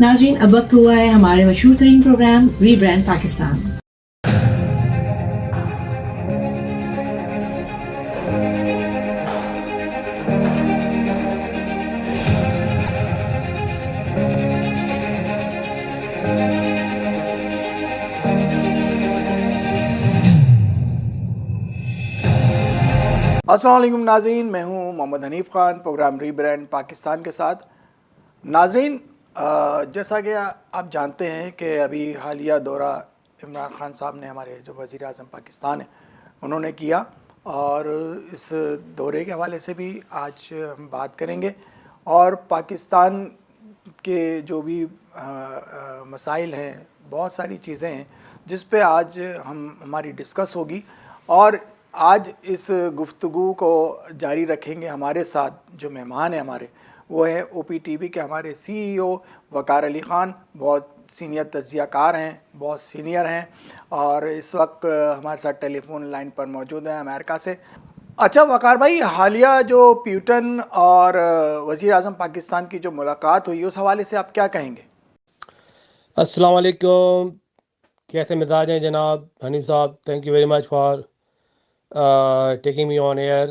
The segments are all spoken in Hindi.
नाज़रीन, अब वक्त हुआ है हमारे मशहूर तरीन प्रोग्राम रीब्रांड पाकिस्तान। अस्सलाम वालेकुम नाज़रीन, मैं हूं मोहम्मद हनीफ़ ख़ान, प्रोग्राम रीब्रांड पाकिस्तान के साथ। नाज़रीन, जैसा कि आप जानते हैं कि अभी हालिया दौरा इमरान ख़ान साहब ने, हमारे जो वज़ीर आज़म पाकिस्तान है, उन्होंने किया, और इस दौरे के हवाले से भी आज हम बात करेंगे। और पाकिस्तान के जो भी मसाइल हैं, बहुत सारी चीज़ें हैं जिस पे आज हमारी डिस्कस होगी। और आज इस गुफ्तगू को जारी रखेंगे। हमारे साथ जो मेहमान हैं हमारे, वो है OPTV के हमारे CEO वक़ार अली ख़ान। बहुत सीनियर तज्ज़ियाकार हैं, बहुत सीनियर हैं, और इस वक्त हमारे साथ टेलीफोन लाइन पर मौजूद हैं अमेरिका से। अच्छा वक़ार भाई, हालिया जो प्यूटन और वज़ीर आज़म पाकिस्तान की जो मुलाकात हुई, उस हवाले से आप क्या कहेंगे? अस्सलाम वालेकुम, कैसे मिजाज हैं जनाब हनीफ साहब? Thank you very much for taking me on air.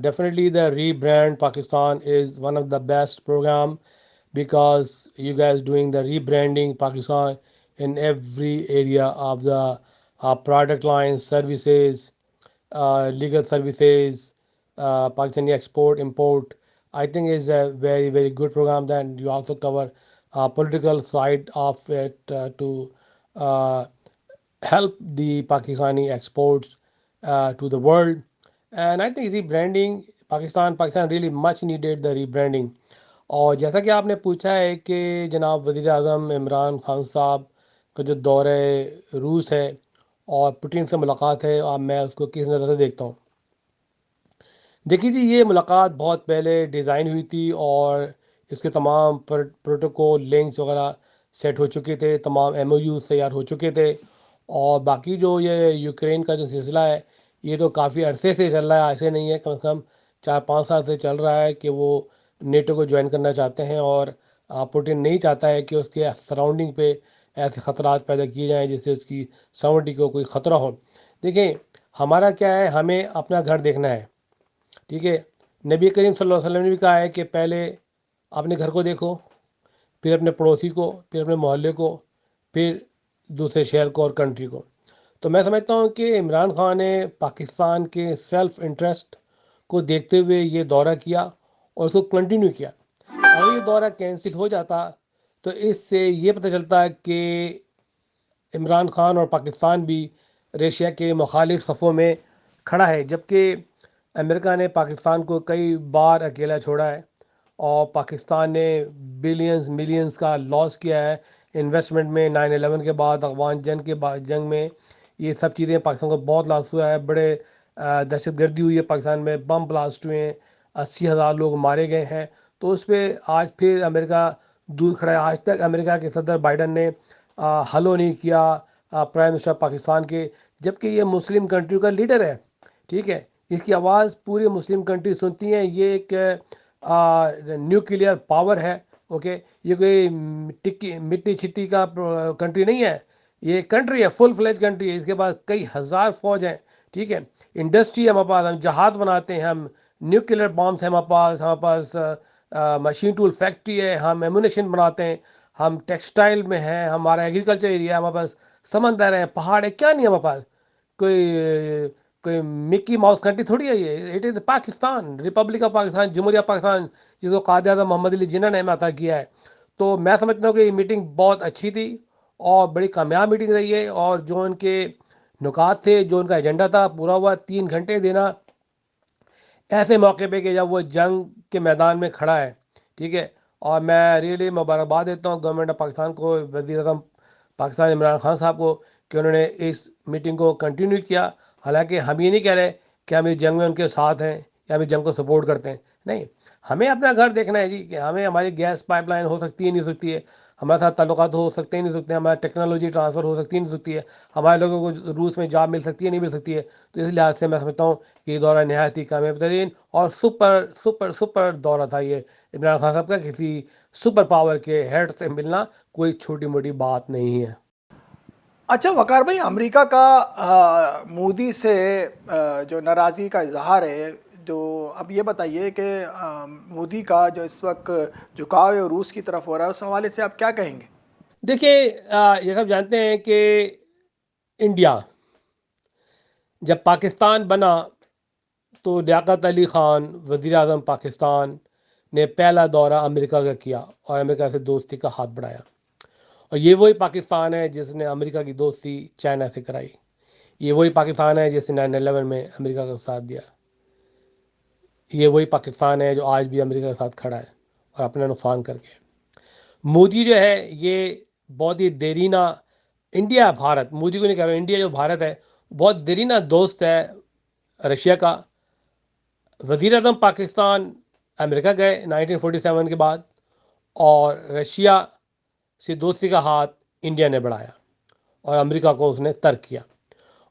Definitely the rebrand Pakistan is one of the best program because you guys doing the rebranding Pakistan in every area of the product lines, services, legal services, Pakistani export import. I think is a very good program. Then you also cover political side of it to uh, help the Pakistani exports to the world. And I think rebranding Pakistan really much needed the rebranding. और जैसा कि आपने पूछा है कि जनाब वज़ीर आज़म इमरान खान साहब का जो दौरे रूस है और पुतिन से मुलाकात है, और मैं उसको किस नज़र से देखता हूँ। देखिए जी, ये मुलाकात बहुत पहले डिज़ाइन हुई थी और इसके तमाम प्रोटोकॉल लिंक्स वगैरह सेट हो चुके थे, तमाम MOUs तैयार हो चुके थे। और बाकी जो ये यूक्रेन का जो सिलसिला है, ये तो काफ़ी अरसे से चल रहा है, ऐसे नहीं है, कम से कम 4-5 साल से चल रहा है कि वो नेटो को ज्वाइन करना चाहते हैं। और पुतिन नहीं चाहता है कि उसके सराउंडिंग पे ऐसे ख़तरात पैदा किए जाएँ जिससे उसकी सॉवरेनिटी को कोई ख़तरा हो। देखें, हमारा क्या है, हमें अपना घर देखना है, ठीक है। नबी करीम सल्लल्लाहु अलैहि वसल्लम ने भी कहा है कि पहले अपने घर को देखो, फिर अपने पड़ोसी को, फिर अपने मोहल्ले को, फिर दूसरे शहर को और कंट्री को। तो मैं समझता हूँ कि इमरान खान ने पाकिस्तान के सेल्फ इंटरेस्ट को देखते हुए ये दौरा किया और उसको कंटिन्यू किया। अगर ये दौरा कैंसिल हो जाता तो इससे ये पता चलता है कि इमरान खान और पाकिस्तान भी रशिया के मुखालिफ सफ़ों में खड़ा है, जबकि अमेरिका ने पाकिस्तान को कई बार अकेला छोड़ा है और पाकिस्तान ने बिलियंस मिलियंस का लॉस किया है इन्वेस्टमेंट में। 9/11 के बाद, अफगान जंग में ये सब चीज़ें पाकिस्तान को बहुत लॉस हुआ है। बड़े दहशतगर्दी हुई है पाकिस्तान में, बम ब्लास्ट हुए हैं, 80,000 लोग मारे गए हैं। तो उस पर आज फिर अमेरिका दूर खड़ा है। आज तक अमेरिका के सदर बाइडन ने हलो नहीं किया प्राइम मिनिस्टर पाकिस्तान के, जबकि ये मुस्लिम कंट्री का लीडर है, ठीक है। इसकी आवाज़ पूरी मुस्लिम कंट्री सुनती हैं। ये एक न्यूक्लियर पावर है, ओके। ये कोई मिट्टी छिट्टी का कंट्री नहीं है, ये कंट्री है, फुल फ्लेज कंट्री है। इसके पास कई हज़ार फौज हैं, ठीक है। इंडस्ट्री है हमारे पास, हम जहाज बनाते हैं, हम न्यूक्लियर बॉम्ब्स हैं हमारे पास मशीन टूल फैक्ट्री है, हम एमुनेशन बनाते हैं, हम टेक्सटाइल में हैं, हमारा एग्रीकल्चर एरिया है, हमारे पास समंदर है, पहाड़ है, क्या नहीं है हमारे पास। कोई कोई मिक्की माउस कंट्री थोड़ी है ये। It is Pakistan, republic of Pakistan, जमहूरिया पाकिस्तान, जिसको कायद आज़म मोहम्मद अली जिन्ना ने अता किया है। तो मैं समझता हूँ कि ये मीटिंग बहुत अच्छी थी और बड़ी कामयाब मीटिंग रही है। और जो उनके नुकात थे, जो उनका एजेंडा था, पूरा हुआ। 3 घंटे देना ऐसे मौके पे कि जब वो जंग के मैदान में खड़ा है, ठीक है। और मैं रियली मुबारकबाद देता हूँ गवर्नमेंट ऑफ पाकिस्तान को, वज़ीर आज़म पाकिस्तान इमरान खान साहब को, कि उन्होंने इस मीटिंग को कंटिन्यू किया। हालांकि हम ये नहीं कह रहे कि हम इस जंग में उनके साथ हैं या हम इस जंग को सपोर्ट करते हैं। नहीं, हमें अपना घर देखना है जी, कि हमें हमारी गैस पाइपलाइन हो सकती है नहीं हो सकती है, हमारे साथ ताल्लुकात हो सकते हैं नहीं हो सकते हैं, हमारा टेक्नोलॉजी ट्रांसफ़र हो सकती है नहीं हो सकती है, हमारे लोगों को रूस में जॉब मिल सकती है नहीं मिल सकती है। तो इस लिहाज से मैं समझता हूँ कि ये दौरा नहायत ही कामयाब तरीन और सुपर सुपर सुपर दौरा था ये इमरान खान साहब का। किसी सुपर पावर के हेड से मिलना कोई छोटी मोटी बात नहीं है। अच्छा वकार भाई, अमेरिका का मोदी से जो नाराज़गी का इजहार है, जो अब ये बताइए कि मोदी का जो इस वक्त झुकाव है रूस की तरफ हो रहा है, उस हवाले से आप क्या कहेंगे? देखिए, ये सब जानते हैं कि इंडिया जब पाकिस्तान बना तो लियाकत अली ख़ान वज़ीर आज़म पाकिस्तान ने पहला दौरा अमेरिका का किया और अमेरिका से दोस्ती का हाथ बढ़ाया। और ये वही पाकिस्तान है जिसने अमेरिका की दोस्ती चाइना से कराई। ये वही पाकिस्तान है जिसने 9/11 में अमेरिका का साथ दिया। ये वही पाकिस्तान है जो आज भी अमेरिका के साथ खड़ा है और अपना नुकसान करके। मोदी जो है ये बहुत ही देरीना, इंडिया भारत, मोदी को नहीं कह रहा हूँ, इंडिया जो भारत है बहुत देरीना दोस्त है रशिया का। वज़ीर आज़म पाकिस्तान अमेरिका गए 1947 के बाद और रशिया से दोस्ती का हाथ इंडिया ने बढ़ाया और अमेरिका को उसने तर्क किया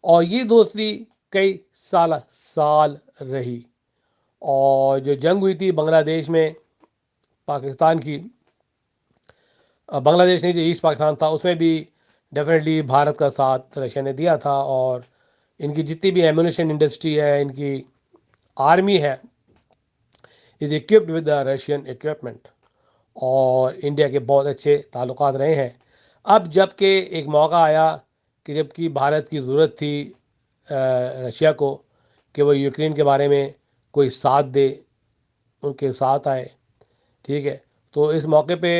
और ये दोस्ती कई साल रही। और जो जंग हुई थी बांग्लादेश में पाकिस्तान की, बांग्लादेश नहीं जो ईस्ट पाकिस्तान था, उसमें भी डेफिनेटली भारत का साथ रशिया ने दिया था। और इनकी जितनी भी एम्यूनिशन इंडस्ट्री है, इनकी आर्मी है, is equipped with the Russian equipment और इंडिया के बहुत अच्छे ताल्लुकात रहे हैं। अब जबकि एक मौका आया कि जबकि भारत की ज़रूरत थी रशिया को कि वो यूक्रेन के बारे में कोई साथ दे, उनके साथ आए, ठीक है। तो इस मौके पे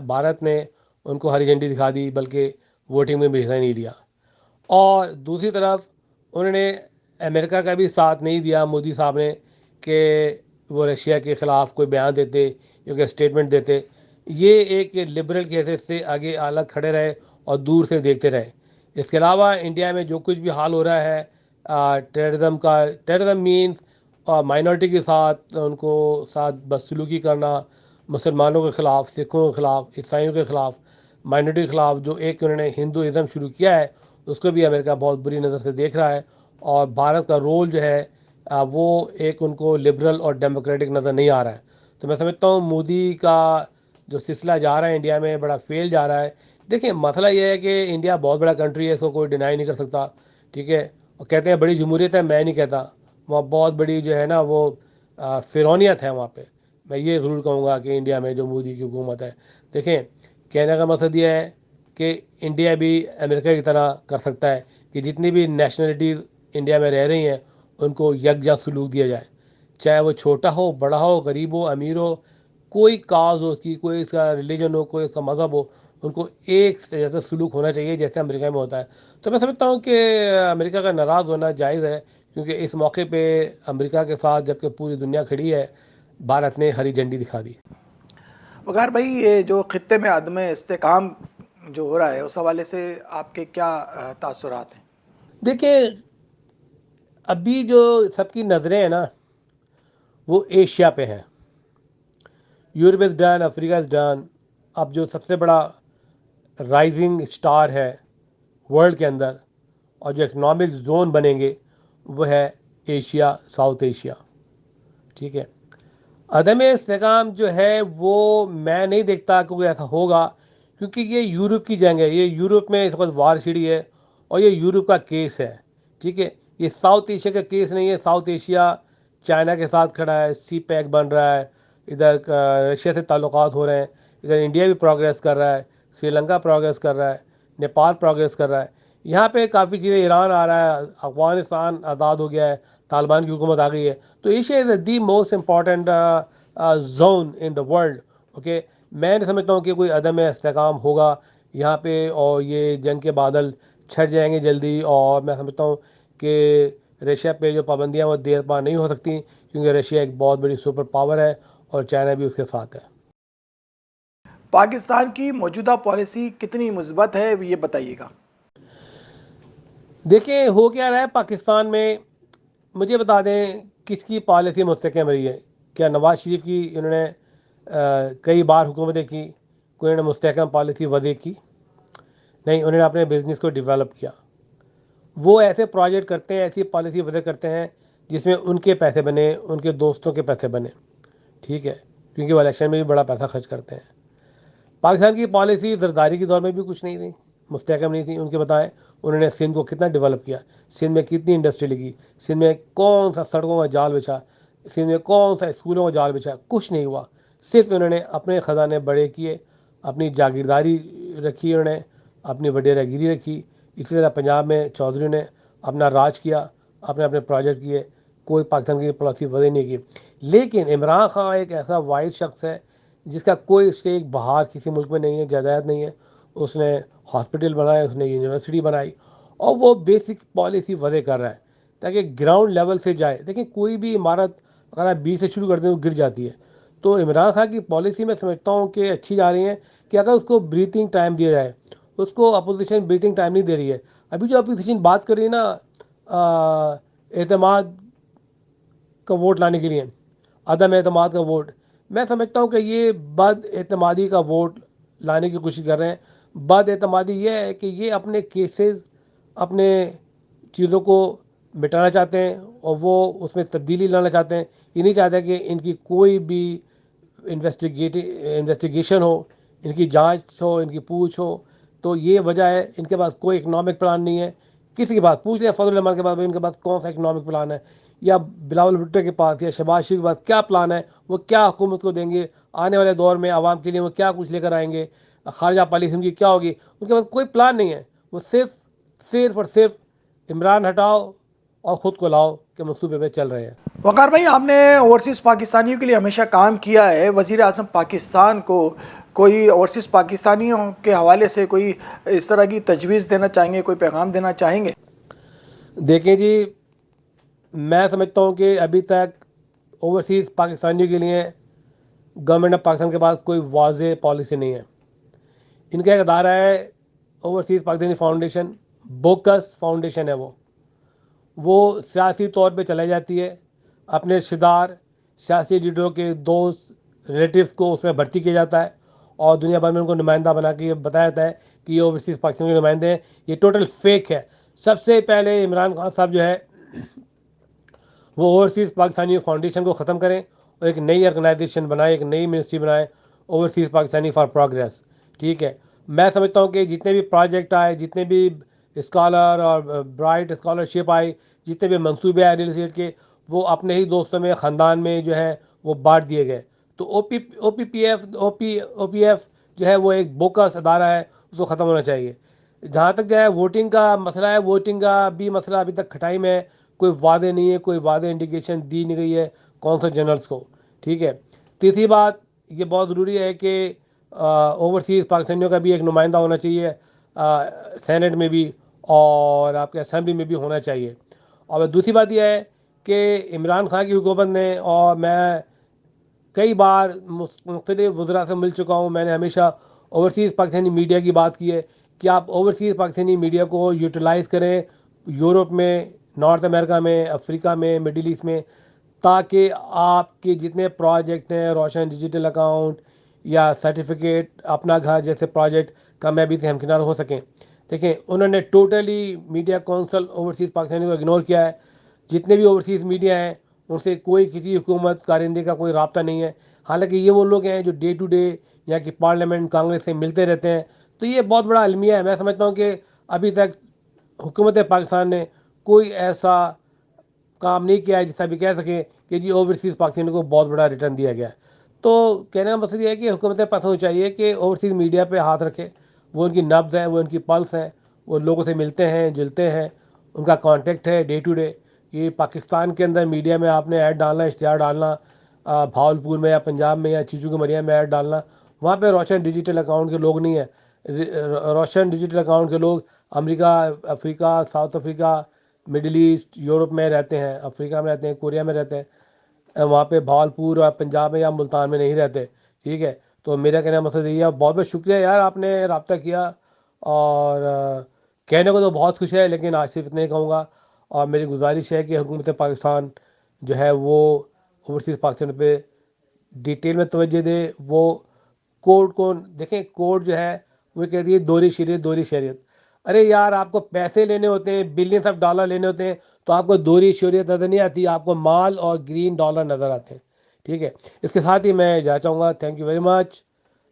भारत ने उनको हरी झंडी दिखा दी, बल्कि वोटिंग में भी हिस्सा नहीं लिया। और दूसरी तरफ उन्होंने अमेरिका का भी साथ नहीं दिया मोदी साहब ने कि वो रशिया के ख़िलाफ़ कोई बयान देते या कोई स्टेटमेंट देते। ये एक लिबरल की हैसियत से आगे अलग खड़े रहे और दूर से देखते रहे। इसके अलावा इंडिया में जो कुछ भी हाल हो रहा है टेररिज्म मीन्स माइनॉरिटी के साथ उनको साथ बदसलूकी करना, मुसलमानों के ख़िलाफ़, सिखों के ख़िलाफ़, ईसाइयों के ख़िलाफ़, माइनॉरिटी के ख़िलाफ़ जो एक उन्होंने हिंदुइज़्म शुरू किया है उसको भी अमेरिका बहुत बुरी नज़र से देख रहा है। और भारत का रोल जो है वो एक उनको लिबरल और डेमोक्रेटिक नज़र नहीं आ रहा है। तो मैं समझता हूँ मोदी का जो सिलसिला जा रहा है इंडिया में बड़ा फेल जा रहा है। देखिए, मसला ये है कि इंडिया बहुत बड़ा कंट्री है, इसको कोई डिनाई नहीं कर सकता, ठीक है। और कहते हैं बड़ी जमहूरियत है, मैं नहीं कहता। वहाँ बहुत बड़ी जो है ना वो फ़िरौनियत है वहाँ पे। मैं ये ज़रूर कहूँगा कि इंडिया में जो मोदी की हुकूमत है, देखें, कहने का मकसद ये है कि इंडिया भी अमेरिका की तरह कर सकता है कि जितनी भी नेशनलिटीज़ इंडिया में रह रही हैं उनको यकजा सलूक दिया जाए, चाहे वो छोटा हो, बड़ा हो, गरीब हो, अमीर हो, कोई काज हो, कि कोई इसका रिलीजन हो, कोई इसका मज़हब हो, उनको एक से ज़्यादा सलूक होना चाहिए जैसे अमेरिका में होता है। तो मैं समझता हूँ कि अमेरिका का नाराज़ होना जायज़ है, क्योंकि इस मौके पे अमेरिका के साथ जबकि पूरी दुनिया खड़ी है, भारत ने हरी झंडी दिखा दी। वकार भाई, ये जो ख़ित्ते में अदम इस्तेकाम जो हो रहा है, उस हवाले से आपके क्या तासुरात हैं? देखिए, अभी जो सबकी नज़रें हैं ना वो एशिया पे हैं। Europe is done, Africa is done. अब जो सबसे बड़ा राइजिंग स्टार है वर्ल्ड के अंदर और जो इकनॉमिक जोन बनेंगे वो है एशिया, साउथ एशिया, ठीक है। अदम इस्तेकाम जो है वो मैं नहीं देखता कि कोई ऐसा होगा, क्योंकि ये यूरोप की जंग है, ये यूरोप में इस वक्त वार छिड़ी है और ये यूरोप का केस है, ठीक है। ये साउथ एशिया का केस नहीं है। साउथ एशिया चाइना के साथ खड़ा है, सी पैक बन रहा है, इधर रशिया से ताल्लुकात हो रहे हैं, इधर इंडिया भी प्रोग्रेस कर रहा है, श्रीलंका प्रोग्रेस कर रहा है, नेपाल प्रोग्रेस कर रहा है। यहाँ पे काफ़ी चीज़ें, ईरान आ रहा है, अफ़गानिस्तान आज़ाद हो गया है, तालिबान की हुकूमत आ गई है। तो Asia is the most important zone in the world, okay. मैं नहीं समझता हूँ कि कोई अदम इस्तेकाम होगा यहाँ पे और ये जंग के बादल छट जाएंगे जल्दी। और मैं समझता हूँ कि रशिया पे जो पाबंदियाँ वो देर पा नहीं हो सकती, क्योंकि रशिया एक बहुत बड़ी सुपर पावर है और चाइना भी उसके साथ है। पाकिस्तान की मौजूदा पॉलिसी कितनी मुस्बत है, ये बताइएगा। देखिए, हो क्या रहा है पाकिस्तान में, मुझे बता दें किसकी पॉलिसी मुस्तकम रही है। क्या नवाज शरीफ की इन्होंने कई बार हुकूमतें की, कोई इन्होंने मुस्तहकम पॉलिसी वजह की? नहीं, उन्होंने अपने बिज़नेस को डेवलप किया। वो ऐसे प्रोजेक्ट करते हैं, ऐसी पॉलिसी वजह करते हैं जिसमें उनके पैसे बने, उनके दोस्तों के पैसे बने, ठीक है, क्योंकि वो इलेक्शन में भी बड़ा पैसा खर्च करते हैं। पाकिस्तान की पॉलिसी जरदारी के दौर में भी कुछ नहीं थी, मुस्तहकम नहीं थी। उनके बताएं उन्होंने सिंध को कितना डेवलप किया, सिंध में कितनी इंडस्ट्री लगी, सिंध में कौन सा सड़कों का जाल बिछा, सिंध में कौन सा स्कूलों का जाल बिछा, कुछ नहीं हुआ। सिर्फ उन्होंने अपने ख़जाने बड़े किए, अपनी जागीरदारी रखी, उन्होंने अपनी वडेरागिरी रखी। इसी तरह पंजाब में चौधरी ने अपना राज किया, अपने अपने प्रोजेक्ट किए, कोई पाकिस्तान की पॉलिसी वजह नहीं की। लेकिन इमरान खान एक ऐसा वाइज शख्स है जिसका कोई स्टेक बाहर किसी मुल्क में नहीं है, जायदाद नहीं है। उसने हॉस्पिटल बनाए, उसने यूनिवर्सिटी बनाई, और वो बेसिक पॉलिसी वजह कर रहा है ताकि ग्राउंड लेवल से जाए। देखिए, कोई भी इमारत अगर आप बीच से शुरू करते हैं वो गिर जाती है। तो इमरान खान की पॉलिसी मैं समझता हूँ कि अच्छी जा रही है कि अगर उसको ब्रीथिंग टाइम दिया जाए। उसको अपोजिशन ब्रीथिंग टाइम नहीं दे रही है। अभी जो अपोजिशन बात कर रही है ना, एतमाद का वोट लाने के लिए, अदम एतमाद का वोट, मैं समझता हूँ कि ये बद एतमादी का वोट लाने की कोशिश कर रहे हैं। बद एतमादी ये है कि ये अपने केसेस, अपने चीज़ों को मिटाना चाहते हैं और वो उसमें तब्दीली लाना चाहते हैं। ये नहीं चाहते कि इनकी कोई भी इन्वेस्टिगेशन हो, इनकी जांच हो, इनकी पूछ हो। तो ये वजह है, इनके पास कोई इकनॉमिक प्लान नहीं है। किसी के पास पूछ लिया फजल रहमान के पास, भाई इनके पास कौन सा इकनॉमिक प्लान है, या बिलावल भुट्टो के पास या शहबाज शरीफ के पास क्या प्लान है, वो क्या हुकूमत को देंगे आने वाले दौर में, आवाम के लिए वो क्या कुछ लेकर आएंगे, खारजा पॉलिसी उनकी क्या होगी। उनके पास कोई प्लान नहीं है। वो सिर्फ और सिर्फ इमरान हटाओ और ख़ुद को लाओ के मंसूबे पे चल रहे हैं। वकार भाई, आपने ओवरसीज़ पाकिस्तानियों के लिए हमेशा काम किया है। वज़ीर आज़म पाकिस्तान को कोई ओवरसीज़ पाकिस्तानियों के हवाले से कोई इस तरह की तजवीज़ देना चाहेंगे, कोई पैगाम देना चाहेंगे? देखें जी, मैं समझता हूँ कि अभी तक ओवरसीज़ पाकिस्तानियों के लिए गवर्नमेंट ऑफ पाकिस्तान के पास कोई वाज़ेह पॉलिसी नहीं है। इनका एक अदारा है overseas Pakistani foundation, bogus foundation है। वो सियासी तौर पे चलाई जाती है। अपने रिश्तेदार, सियासी लीडरों के दोस्त, रिलेटिव्स को उसमें भर्ती किया जाता है और दुनिया भर में उनको नुमाइंदा बना के बताया जाता है कि ये ओवरसीज़ पाकिस्तान के नुमाइंदे हैं। ये टोटल फेक है। सबसे पहले इमरान खान साहब जो है वो ओवरसीज़ पाकिस्तानी फाउंडेशन को ख़त्म करें और एक नई ऑर्गेनाइजेशन बनाए, एक नई मिनिस्ट्री बनाए, ओवरसीज़ पाकिस्तानी फॉर प्रोग्रेस। ठीक है, मैं समझता हूँ कि जितने भी प्रोजेक्ट आए, जितने भी स्कॉलर और ब्राइट स्कॉलरशिप आई, जितने भी मंसूबे आए रियल एस्टेट के, वो अपने ही दोस्तों में, ख़ानदान में जो है वो बांट दिए गए। तो OPF जो है वो एक बोकस अदारा है, उसको ख़त्म होना चाहिए। जहाँ तक जो है वोटिंग का मसला है, वोटिंग का भी मसला अभी तक खटाई में है। कोई वादे नहीं है, कोई वादे इंडिकेशन दी नहीं गई है कौंसल जनरल्स को। ठीक है, तीसरी बात ये बहुत ज़रूरी है कि ओवरसीज़ पाकिस्तानियों का भी एक नुमाइंदा होना चाहिए सेनेट में भी और आपके असम्बली में भी होना चाहिए। और दूसरी बात यह है कि इमरान खान की हुकूमत ने, और मैं कई बार मुख्तलिफ वज़रा से मिल चुका हूँ, मैंने हमेशा ओवरसीज़ पाकिस्तानी मीडिया की बात की है कि आप ओवरसीज़ पाकिस्तानी मीडिया को यूटिलाइज़ करें यूरोप में, नॉर्थ अमेरिका में, अफ्रीका में, मिडिल ईस्ट में, ताकि आपके जितने प्रोजेक्ट हैं, रोशन डिजिटल अकाउंट या सर्टिफिकेट अपना घर जैसे प्रोजेक्ट कामयाबी से हमकिनार हो सकें। देखें, उन्होंने totally media council overseas Pakistani को इग्नोर किया है। जितने भी ओवरसीज़ मीडिया हैं उनसे कोई किसी हुकूमत कारिंदे का कोई रब्ता नहीं है। हालांकि ये वो लोग हैं जो डे टू डे यहाँ की पार्लियामेंट, कांग्रेस से मिलते रहते हैं। तो ये बहुत बड़ा अलमिया है। मैं समझता हूँ कि अभी तक हुकूमत पाकिस्तान ने कोई ऐसा काम नहीं किया है जिससे भी कह सकें कि जी ओवरसीज़ पाकिस्तान को बहुत बड़ा रिटर्न दिया गया है। तो कहने का मकसद ये है कि हुकूमत पाकिस्तान को चाहिए कि ओवरसीज़ मीडिया पे हाथ रखे। वो उनकी नब्ज़ है, वो उनकी पल्स हैं, वो लोगों से मिलते हैं, जुलते हैं, उनका कांटेक्ट है डे टू डे। ये पाकिस्तान के अंदर मीडिया में आपने ऐड डालना, इश्तिहार डालना, भावलपुर में या पंजाब में या चीज़ों के मरिया में ऐड डालना, वहाँ पे रोशन डिजिटल अकाउंट के लोग नहीं हैं। रोशन डिजिटल अकाउंट के लोग America, Africa, south Africa, middle east, Europe में रहते हैं, अफ्रीका में रहते हैं, कोरिया में रहते हैं। वहाँ पे भावलपुर और पंजाब में या मुल्तान में नहीं रहते। ठीक है, तो मेरा कहना मकसद यही है। बहुत बहुत शुक्रिया यार, आपने रब्ता किया, और कहने को तो बहुत खुश है, लेकिन आज सिर्फ इतना ही कहूँगा। और मेरी गुजारिश है कि हुकूमत पाकिस्तान जो है वो ओवरसीज़ पाकिस्तान पे डिटेल में तवज्जो दे। वो कोर्ट को देखें, कोर्ट जो है वो कहती है दोहरी शरीयत, दोहरी शरीयत। अरे यार, आपको पैसे लेने होते हैं, बिलियंस ऑफ डॉलर लेने होते हैं, तो आपको दोहरी शरीयत नज़र नहीं आती, आपको माल और ग्रीन डॉलर नज़र आते हैं। ठीक है, इसके साथ ही मैं जाना चाहूँगा। Thank you very much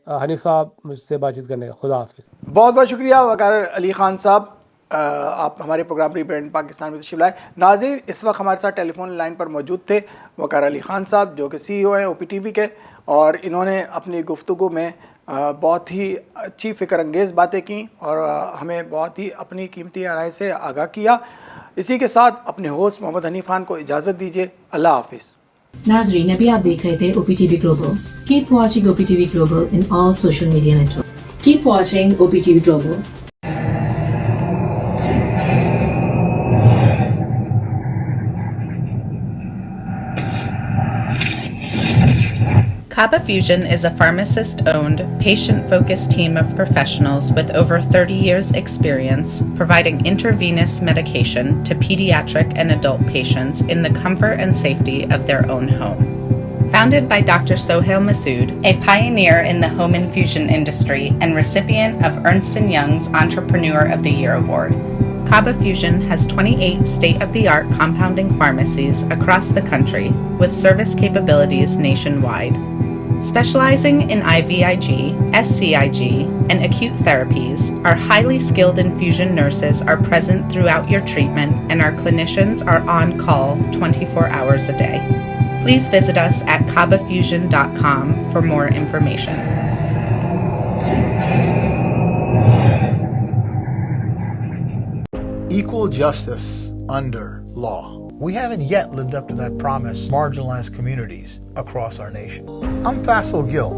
Hanif साहब मुझसे बातचीत करने का। खुदा हाफिज़। बहुत बहुत शुक्रिया वकार अली ख़ान साहब, आप हमारे प्रोग्राम रीब्रांड पाकिस्तान में तशरीफ़ लाए। नाज़रीन, इस वक्त हमारे साथ टेलीफोन लाइन पर मौजूद थे वकार अली ख़ान साहब, जो कि CEO हैं OPTV के, और इन्होंने अपनी गुफ्तगू में बहुत ही अच्छी फ़िक्र अंगेज़ बातें की और हमें बहुत ही अपनी कीमती राय से आगाह किया। इसी के साथ अपने होस्ट मोहम्मद हनीफ खान को इजाज़त दीजिए। अल्लाह हाफिज़। नाजरीन, अभी आप देख रहे थे OPTV Global. Keep watching OPTV Global in all social media networks. Keep watching OPTV Global. Kaba Fusion is a pharmacist-owned, patient-focused team of professionals with over 30 years' experience providing intravenous medication to pediatric and adult patients in the comfort and safety of their own home. Founded by Dr. Sohail Masood, a pioneer in the home infusion industry and recipient of Ernst & Young's Entrepreneur of the Year Award, Kaba Fusion has 28 state-of-the-art compounding pharmacies across the country with service capabilities nationwide. Specializing in IVIG, SCIG, and acute therapies, our highly skilled infusion nurses are present throughout your treatment and our clinicians are on call 24 hours a day. Please visit us at kabafusion.com for more information. Equal justice under law. We haven't yet lived up to that promise, marginalized communities across our nation. I'm Faisal Gill.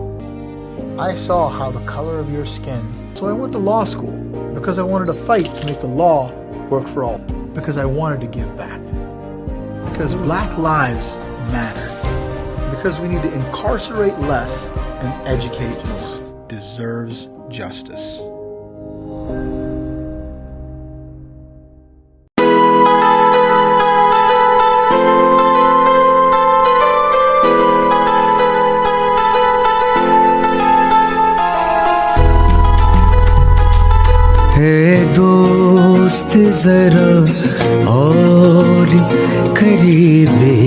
I saw how the color of your skin, so I went to law school because I wanted to fight to make the law work for all, because I wanted to give back, because black lives matter, because we need to incarcerate less and educate more. Deserves justice. दोस्त जरा और करीबे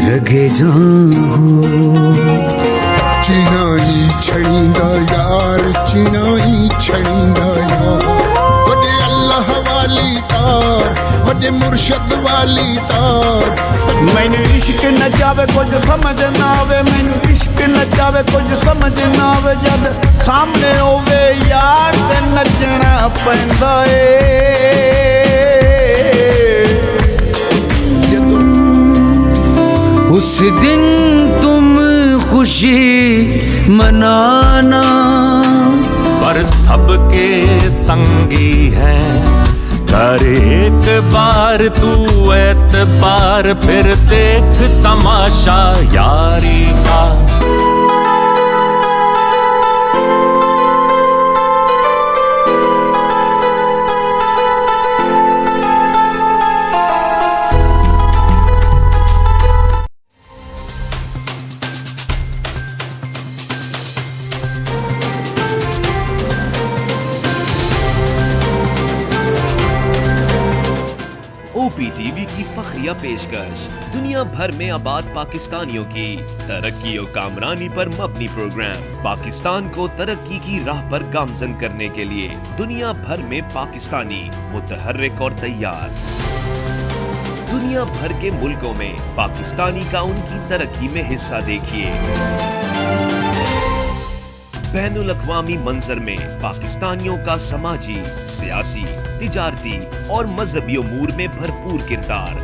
रगे जाऊं चिनाई छड़ींदा यार चिनाई छड़ींदा यार वजे अल्लाह वाली तार वजे मुर्शद वाली तार मैनू इश्क न जावे कुछ समझ ना आवे मैनू इश्क न जावे कुछ समझ ना आवे जद सामने होवे यार ते नचना पैंदा ए उस दिन तुम खुशी मनाना पर सबके संगी हैं कर एक बार तू एतबार फिर देख तमाशा यारी का OPTV की फखरिया पेशकश दुनिया भर में आबाद पाकिस्तानियों की तरक्की और कामरानी पर मबनी प्रोग्राम पाकिस्तान को तरक्की की राह पर गामजन करने के लिए दुनिया भर में पाकिस्तानी मुतहर्रिक और तैयार। दुनिया भर के मुल्कों में पाकिस्तानी का उनकी तरक्की में हिस्सा देखिए। बैनुल अक़वामी मंजर में पाकिस्तानियों का समाजी, सियासी, तिजारती और मजहबी उमूर में भरपूर किरदार